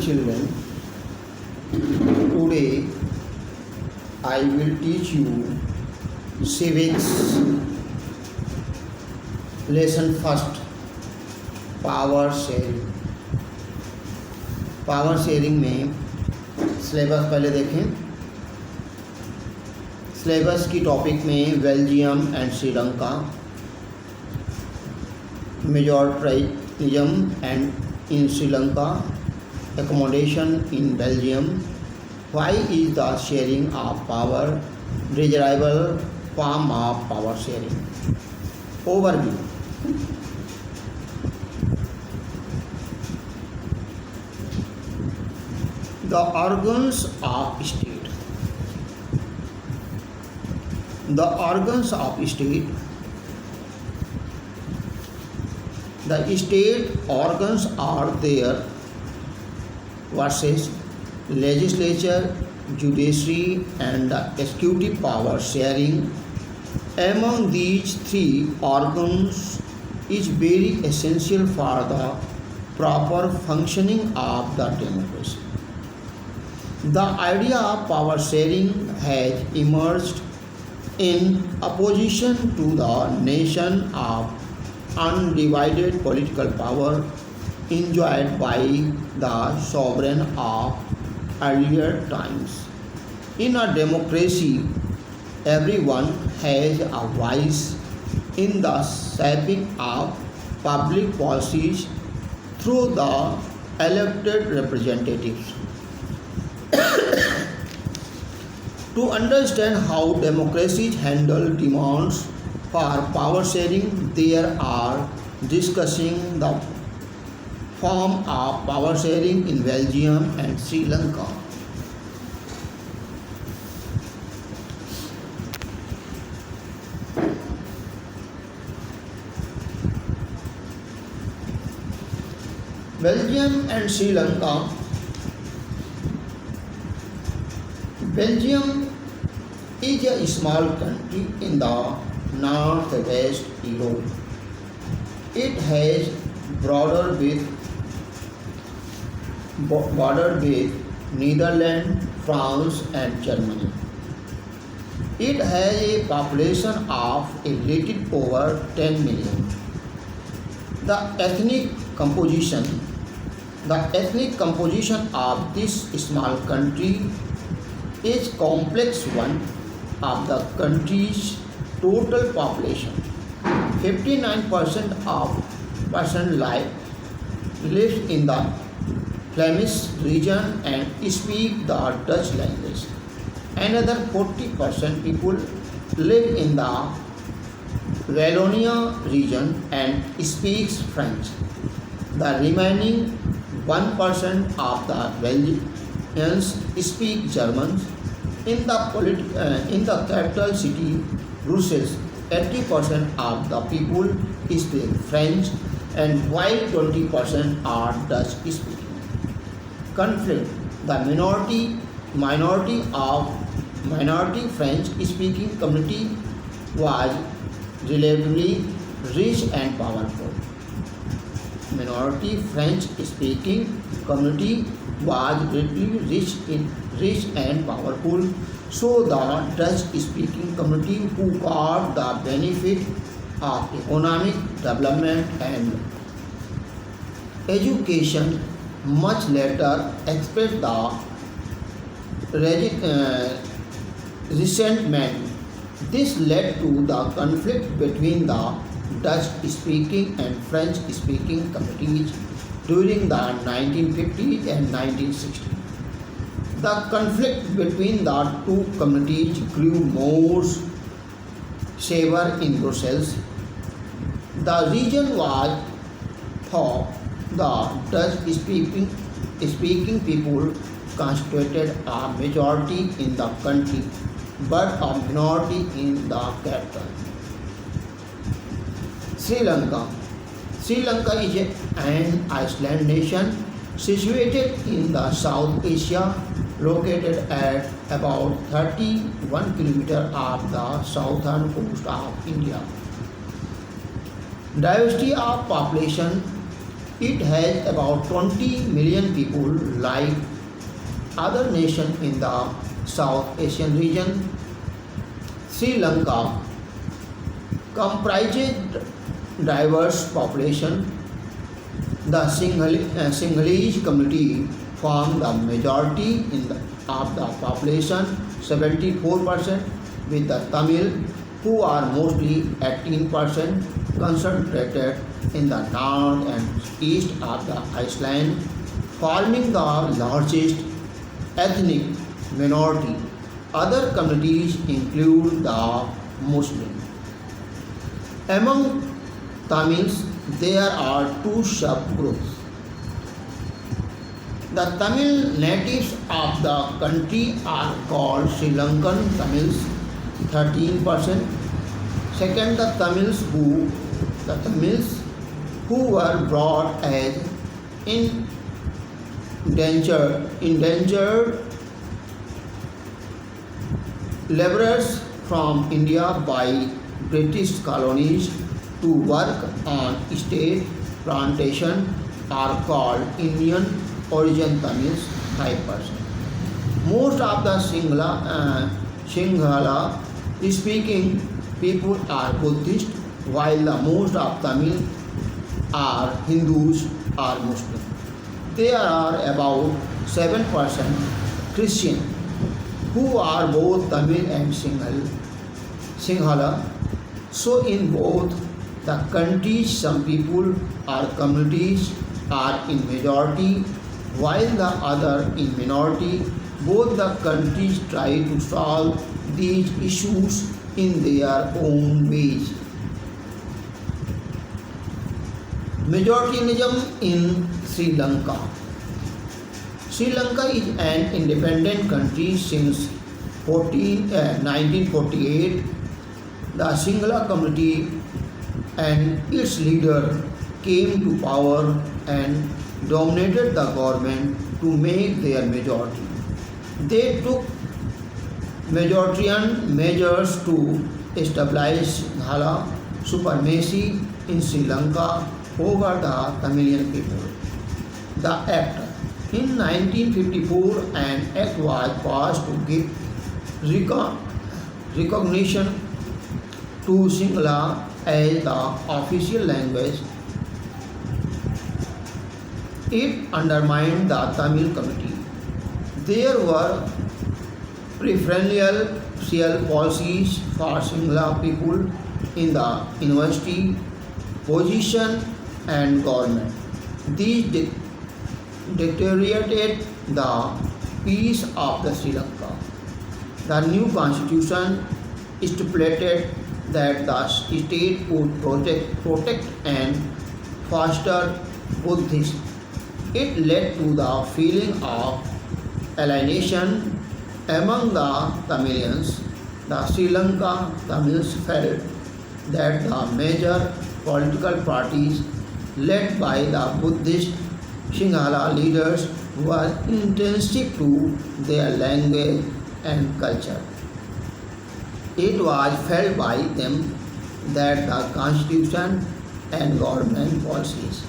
children, today I will teach you civics lesson first, power sharing. Power sharing में syllabus पहले देखें। Syllabus की topic में Belgium and Sri Lanka, majoritarianism and in Sri Lanka, accommodation in Belgium, why is the sharing of power desirable form of power sharing? Overview. The organs of state. The organs of state. The state organs are there versus legislature, judiciary and the executive power sharing among these three organs is very essential for the proper functioning of the democracy. The idea of power sharing has emerged in opposition to the notion of undivided political power enjoyed by the sovereign of earlier times. In a democracy, everyone has a voice in the shaping of public policies through the elected representatives. To understand how democracies handle demands for power sharing, there are discussing the form of power sharing in Belgium and Sri Lanka. Belgium and Sri Lanka. Belgium is a small country in the northwest Europe. It has border with Netherlands, France and Germany. It has a population of a little over 10 million. The ethnic composition of this small country is complex one. Of the country's total population, 59% of person lives in the Flemish region and speak the Dutch language. Another 40% people live in the Wallonia region and speaks French. The remaining 1% of the Belgians speak German. In the capital city, Brussels, 80% of the people speak French, and while 20% are Dutch speaking. Conflict: the minority French speaking community was relatively rich and powerful. Minority French speaking community was relatively rich and powerful, so the Dutch speaking community who got the benefit of economic development and education much later expressed the resentment. This led to the conflict between the Dutch speaking and French speaking communities during the 1950s and 1960s. The conflict between the two communities grew more severe in Brussels. The region was thought the Dutch speaking people constituted a majority in the country but a minority in the capital. Sri Lanka. Sri Lanka is an island nation situated in the South Asia, located at about 31 km off the southern coast of India. Diversity of population. It has about 20 million people like other nations in the South Asian region. Sri Lanka comprises diverse population. The Sinhalese community form the majority of the population, 74%, with the Tamil, who are mostly 18%, concentrated in the north and east of the Iceland, forming the largest ethnic minority. Other communities include the Muslim. Among Tamils, there are two subgroups. The Tamil natives of the country are called Sri Lankan Tamils, 13%. Second, the Tamils who were brought as endangered laborers from India by British colonies to work on state plantation are called Indian origin Tamils, 5%. Most of the Sinhala speaking people are Buddhist, while the most of Tamil are Hindus or Muslim. There are about 7% Christian who are both Tamil and Sinhala. So in both the countries, some people or communities are in majority while the other in minority. Both the countries try to solve these issues in their own ways. Majoritarianism in Sri Lanka. Sri Lanka is an independent country since 1948. The Sinhala community and its leader came to power and dominated the government to make their majority. They took majoritarian measures to establish Sinhala supremacy in Sri Lanka over the Tamilian people. The Act in 1954, an act was passed to give recognition to Sinhala as the official language. It undermined the Tamil community. There were preferential policies for Sinhala people in the university, position and government. These deteriorated the peace of the Sri Lanka. The new constitution stipulated that the state would protect and foster Buddhism. It led to the feeling of alienation among the Tamilians. The Sri Lanka Tamils felt that the major political parties led by the Buddhist Sinhala leaders were intrinsic to their language and culture. It was felt by them that the constitution and government policies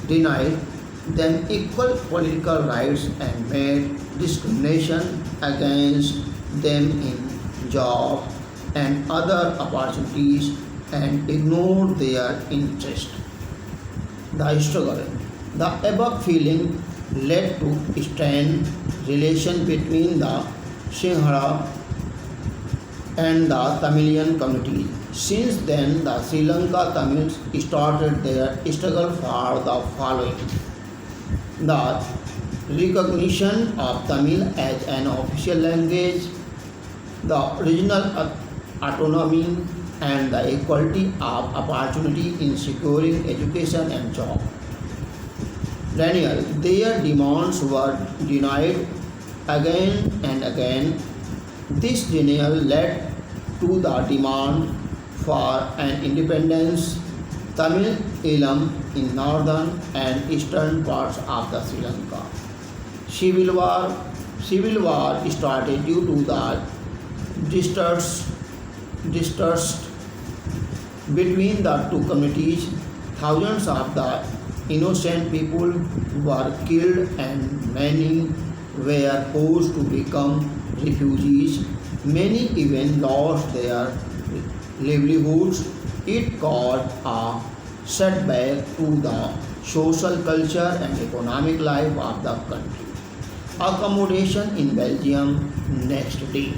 denied them equal political rights and made discrimination against them in job and other opportunities and ignored their interest. The struggle. The above feeling led to strained relation between the Sinhala and the Tamilian community. Since then, the Sri Lanka Tamils started their struggle for the following: the recognition of Tamil as an official language, the regional autonomy, and the equality of opportunity in securing education and job. Daniel, their demands were denied again and again. This denial led to the demand for an independence Tamil Elam in northern and eastern parts of the Sri Lanka. Civil war started due to the distrust between the two communities. Thousands of the Innocent people were killed and many were forced to become refugees. Many even lost their livelihoods. It caused a setback to the social culture and economic life of the country. Accommodation in Belgium next day.